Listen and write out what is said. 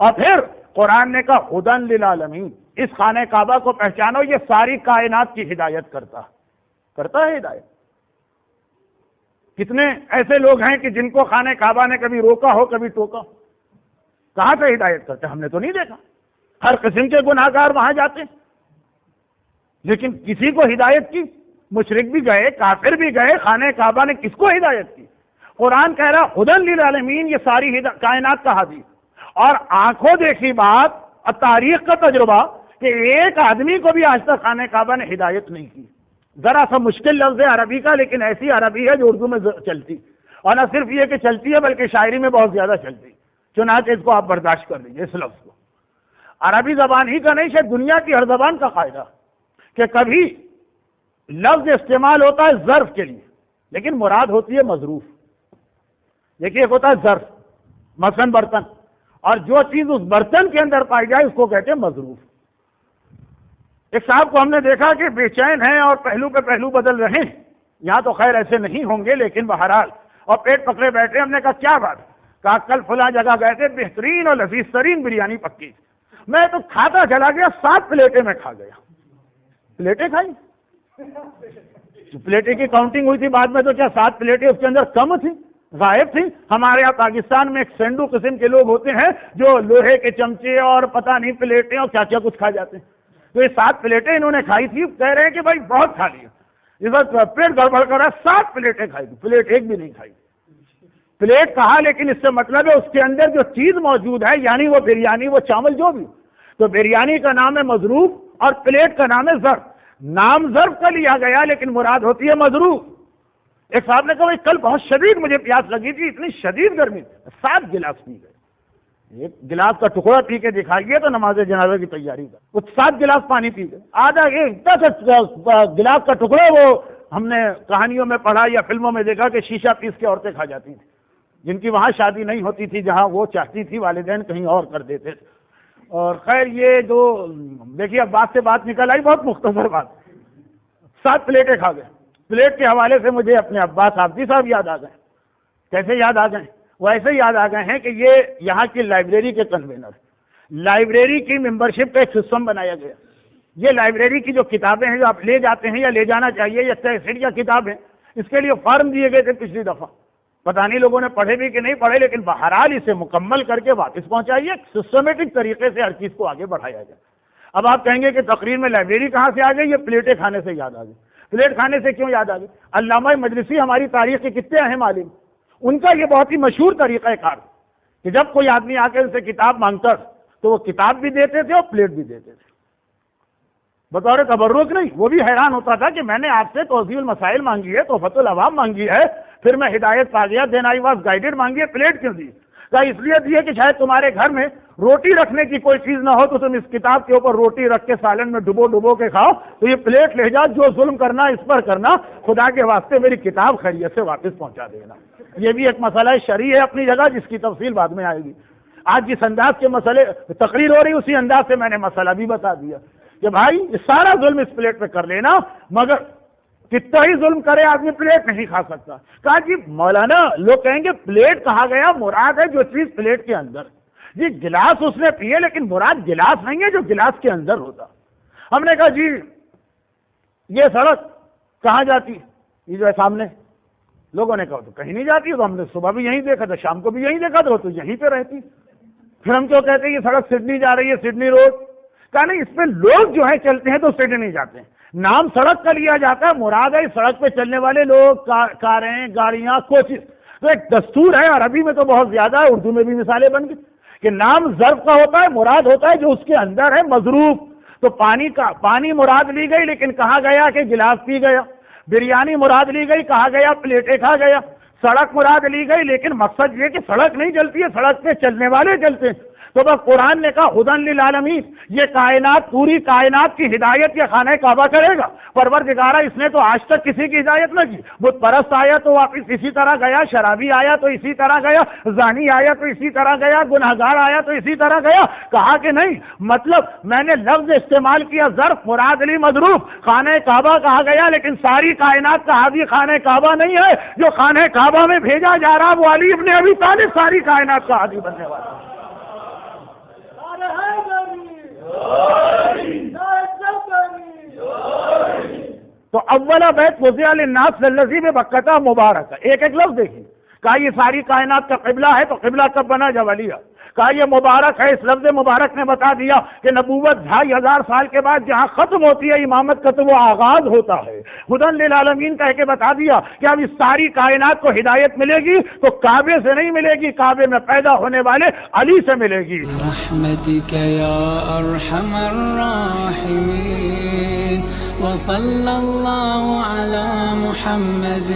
اور پھر قرآن نے کہا ہدن للعالمین، اس خانہ کعبہ کو پہچانو، یہ ساری کائنات کی ہدایت کرتا ہے ہدایت۔ کتنے ایسے لوگ ہیں کہ جن کو خانہ کعبہ نے کبھی روکا ہو، کبھی ٹوکا ہو؟ کہاں سے ہدایت کرتے؟ ہم نے تو نہیں دیکھا۔ ہر قسم کے گناہگار وہاں جاتے ہیں، لیکن کسی کو ہدایت کی؟ مشرک بھی گئے، کافر بھی گئے، خانہ کعبہ نے کس کو ہدایت کی؟ قرآن کہہ رہا ہدن للعالمین، یہ ساری کائنات کا ہادی، اور آنکھوں دیکھی بات اور تاریخ کا تجربہ کہ ایک آدمی کو بھی آج تک خانہ کعبہ نے ہدایت نہیں کی۔ ذرا سا مشکل لفظ ہے عربی کا، لیکن ایسی عربی ہے جو اردو میں چلتی، اور نہ صرف یہ کہ چلتی ہے بلکہ شاعری میں بہت زیادہ چلتی، چنانچہ اس کو آپ برداشت کر لیجیے۔ اس لفظ کو عربی زبان ہی کا نہیں، شاید دنیا کی ہر زبان کا قاعدہ کہ کبھی لفظ استعمال ہوتا ہے ظرف کے لیے لیکن مراد ہوتی ہے مظروف۔ دیکھیے ایک ہوتا ہے ظرف، مثلا برتن، اور جو چیز اس برتن کے اندر پائی جائے اس کو کہتے ہیں مظروف۔ ایک صاحب کو ہم نے دیکھا کہ بے چین ہیں اور پہلو پہ پہلو بدل رہے ہیں، یہاں تو خیر ایسے نہیں ہوں گے لیکن بہرحال، اور پیٹ پکڑے بیٹھے۔ ہم نے کہا کیا بات؟ کہا کل فلاں جگہ گئے تھے، بہترین اور لذیذ ترین بریانی پکی، میں تو کھاتا چلا گیا، 7 پلیٹیں میں کھا گیا۔ پلیٹیں کھائی؟ پلیٹیں کی کاؤنٹنگ ہوئی تھی بعد میں، تو کیا 7 پلیٹیں اس کے اندر کم تھی، غائب تھی؟ ہمارے یہاں پاکستان میں ایک سینڈو قسم کے لوگ ہوتے ہیں جو لوہے کے چمچے اور پتہ نہیں پلیٹیں اور کیا کیا کچھ کھا جاتے ہیں، تو یہ 7 پلیٹیں انہوں نے کھائی تھی، کہہ رہے ہیں کہ بھائی بہت کھا لیا، اس وقت پیٹ گڑبڑ کر رہا ہے، 7 پلیٹیں کھائی تھی، پلیٹ ایک بھی نہیں کھائی۔ پلیٹ کہا لیکن اس سے مطلب ہے اس کے اندر جو چیز موجود ہے، یعنی وہ بریانی، وہ چاول، جو بھی، تو بریانی کا نام ہے مظروف اور پلیٹ کا نام ہے ظرف۔ نام ظرف کا لیا گیا لیکن مراد ہوتی ہے مظروف۔ ایک صاحب نے کہا کل بہت شدید مجھے پیاس لگی تھی، اتنی شدید گرمی، 7 گلاس پی گئے۔ ایک گلاس کا ٹکڑا پی کے دکھائیے تو نماز جنازہ کی تیاری کا، وہ 7 گلاس پانی پی گئے، آدھا ایک گلاس کا ٹکڑا، وہ ہم نے کہانیوں میں پڑھا یا فلموں میں دیکھا کہ شیشہ پیس کے عورتیں کھا جاتی تھیں، جن کی وہاں شادی نہیں ہوتی تھی، جہاں وہ چاہتی تھی والدین کہیں اور کر دیتے تھے۔ اور خیر یہ جو دیکھیے اب بات سے بات نکل آئی، بہت مختصر بات، 7 پلیٹیں کھا گئے۔ پلیٹ کے حوالے سے مجھے اپنے عباس حافظی صاحب یاد آ گئے۔ کیسے یاد آ گئے؟ وہ ایسے یاد آ گئے ہیں کہ یہ یہاں کی لائبریری کے کنوینر، لائبریری کی ممبرشپ کا ایک سسٹم بنایا گیا۔ یہ لائبریری کی جو کتابیں ہیں جو آپ لے جاتے ہیں یا لے جانا چاہیے، یا تحصیل یا کتابیں، اس کے لیے فارم دیے گئے تھے پچھلی دفعہ، پتہ نہیں لوگوں نے پڑھے بھی کہ نہیں پڑھے، لیکن بہرحال اسے مکمل کر کے واپس پہنچائیے، سسٹمیٹک طریقے سے ہر چیز کو آگے بڑھایا جائے۔ اب آپ کہیں گے کہ تقریر میں لائبریری کہاں سے آ گئی؟ یہ پلیٹیں کھانے سے یاد آ گئی۔ پلیٹ کھانے سے کیوں یاد آ گئی؟ علامہ مجلسی ہماری تاریخ کے کتنے اہم عالم، ان کا یہ بہت ہی مشہور طریقہ کار کہ جب کوئی آدمی آ کے ان سے کتاب مانگتا تو وہ کتاب بھی دیتے تھے اور پلیٹ بھی دیتے تھے بطور تبرک۔ نہیں، وہ بھی حیران ہوتا تھا کہ میں نے آپ سے توضیح المسائل مانگی ہے، تحفۃ العوام مانگی ہے، پھر میں ہدایت تازیہ دین آئی واز گائیڈڈ مانگی ہے، پلیٹ کیوں دی؟ کہا اس لیے دیے کہ شاید تمہارے گھر میں روٹی رکھنے کی کوئی چیز نہ ہو تو تم اس کتاب کے اوپر روٹی رکھ کے سالن میں ڈبو کے کھاؤ، تو یہ پلیٹ لے جاؤ، جو ظلم کرنا اس پر کرنا، خدا کے واسطے میری کتاب خیریت سے واپس پہنچا دینا۔ یہ بھی ایک مسئلہ شرعی ہے اپنی جگہ، جس کی تفصیل بعد میں آئے گی۔ آج جس انداز کے مسئلے تقریر ہو رہی اسی انداز سے میں نے مسئلہ بھی بتا دیا کہ بھائی سارا ظلم اس پلیٹ پہ کر لینا، مگر کتنا ہی ظلم کرے آدمی پلیٹ نہیں کھا سکتا۔ کہا جی مولانا لوگ کہیں گے پلیٹ کہا گیا، مراد ہے جو چیز پلیٹ کے اندر، جی گلاس اس نے پیے لیکن مراد گلاس نہیں ہے جو گلاس کے اندر ہوتا۔ ہم نے کہا جی یہ سڑک کہاں جاتی؟ یہ جو ہے سامنے، لوگوں نے کہا تو کہیں نہیں جاتی، تو ہم نے صبح بھی یہیں دیکھا تھا، شام کو بھی یہیں دیکھا تھا، تو یہیں پہ رہتی، پھر ہم کیوں کہتے ہیں یہ سڑک سڈنی جا رہی ہے، سڈنی روڈ؟ کہا نہیں، اس پہ لوگ جو ہیں چلتے ہیں تو سڈنی جاتے ہیں، نام سڑک کا لیا جاتا ہے، مراد ہے سڑک پہ چلنے والے لوگ، کاریں، گاڑیاں، کوچز۔ تو ایک دستور ہے، عربی میں تو بہت زیادہ ہے، اردو میں بھی مثالیں بن گئی کہ نام ظرف کا ہوتا ہے، مراد ہوتا ہے جو اس کے اندر ہے مظروف۔ تو پانی مراد لی گئی لیکن کہا گیا کہ گلاس پی گیا، بریانی مراد لی گئی، کہا گیا پلیٹیں کھا گیا، سڑک مراد لی گئی لیکن مقصد یہ کہ سڑک نہیں چلتی ہے، سڑک پہ چلنے والے چلتے ہیں۔ تو بس قرآن نے کہا ہدن للعالمین، یہ کائنات، پوری کائنات کی ہدایت یہ خانہ کعبہ کرے گا۔ پروردگارہ اس نے تو آج تک کسی کی ہدایت نہ کی، بت پرست آیا تو واپس اسی طرح گیا، شرابی آیا تو اسی طرح گیا، زانی آیا تو اسی طرح گیا، گنہگار آیا تو اسی طرح گیا۔ کہا کہ نہیں، مطلب میں نے لفظ استعمال کیا ظرف، مراد لی مظروف، خانہ کعبہ کہا گیا لیکن ساری کائنات کا ہادی خانہ کعبہ نہیں ہے، جو خانہ کعبہ میں بھیجا جا رہا وہ علی ابن ابی طالب ساری کائنات کا ہادی بننے والا۔ اولا بیت وضع للناس للذی ببکہ مبارک، ایک ایک لفظ دیکھیے، کہا یہ ساری کائنات کا قبلہ ہے، تو قبلہ کب بنا جب علی ہے، کہا یہ مبارک ہے، اس لفظ مبارک نے بتا دیا کہ نبوت 2500 سال کے بعد جہاں ختم ہوتی ہے امامت کا تو وہ آغاز ہوتا ہے، ہدی للعالمین کہہ کے بتا دیا کہ اب اس ساری کائنات کو ہدایت ملے گی تو کعبے سے نہیں ملے گی، کعبے میں پیدا ہونے والے علی سے ملے گی۔ برحمتک یا ارحم الراحمین وصلی اللہ علی محمد